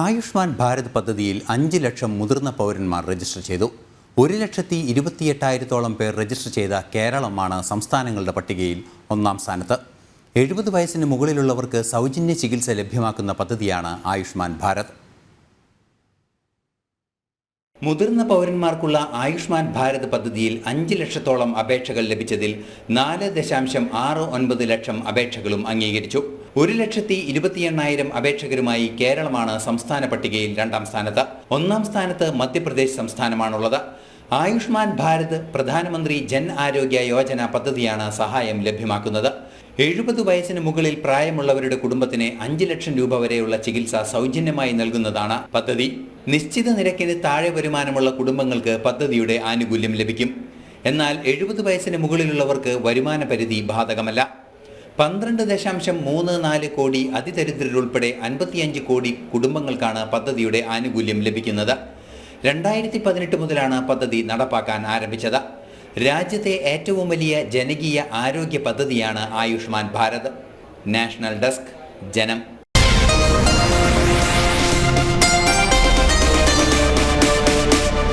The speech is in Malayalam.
ആയുഷ്മാൻ ഭാരത് പദ്ധതിയിൽ 5 ലക്ഷം മുതിർന്ന പൗരന്മാർ രജിസ്റ്റർ ചെയ്തു. 1,28,000-ഓളം പേർ രജിസ്റ്റർ ചെയ്ത കേരളമാണ് സംസ്ഥാനങ്ങളുടെ പട്ടികയിൽ ഒന്നാം സ്ഥാനത്ത്. 70 വയസ്സിന് മുകളിലുള്ളവർക്ക് സൗജന്യ ചികിത്സ ലഭ്യമാക്കുന്ന പദ്ധതിയാണ് ആയുഷ്മാൻ ഭാരത്. മുതിർന്ന പൗരന്മാർക്കുള്ള ആയുഷ്മാൻ ഭാരത് പദ്ധതിയിൽ 5 ലക്ഷത്തോളം അപേക്ഷകൾ ലഭിച്ചതിൽ 4.69 ലക്ഷം അപേക്ഷകളും അംഗീകരിച്ചു. 1,28,000 അപേക്ഷകരുമായി കേരളമാണ് സംസ്ഥാന പട്ടികയിൽ രണ്ടാം സ്ഥാനത്ത്. ഒന്നാം സ്ഥാനത്ത് മധ്യപ്രദേശ് സംസ്ഥാനമാണുള്ളത്. ആയുഷ്മാൻ ഭാരത് പ്രധാനമന്ത്രി ജൻ ആരോഗ്യ യോജന പദ്ധതിയാണ് സഹായം ലഭ്യമാക്കുന്നത്. 70 വയസ്സിന് മുകളിൽ പ്രായമുള്ളവരുടെ കുടുംബത്തിന് 5 ലക്ഷം രൂപ വരെയുള്ള ചികിത്സ സൗജന്യമായി നൽകുന്നതാണ് പദ്ധതി. നിശ്ചിത നിരക്കിന് താഴെ വരുമാനമുള്ള കുടുംബങ്ങൾക്ക് പദ്ധതിയുടെ ആനുകൂല്യം ലഭിക്കും. എന്നാൽ 70 വയസ്സിന് മുകളിലുള്ളവർക്ക് വരുമാന പരിധി ബാധകമല്ല. 12.34 കോടി അതിദരിദ്രരുൾപ്പെടെ 55 കോടി കുടുംബങ്ങൾക്കാണ് പദ്ധതിയുടെ ആനുകൂല്യം ലഭിക്കുന്നത്. 2018 മുതലാണ് പദ്ധതി നടപ്പാക്കാൻ ആരംഭിച്ചത്. രാജ്യത്തെ ഏറ്റവും വലിയ ജനകീയ ആരോഗ്യ പദ്ധതിയാണ് ആയുഷ്മാൻ ഭാരത്. നാഷണൽ ഡെസ്ക്, ജനം.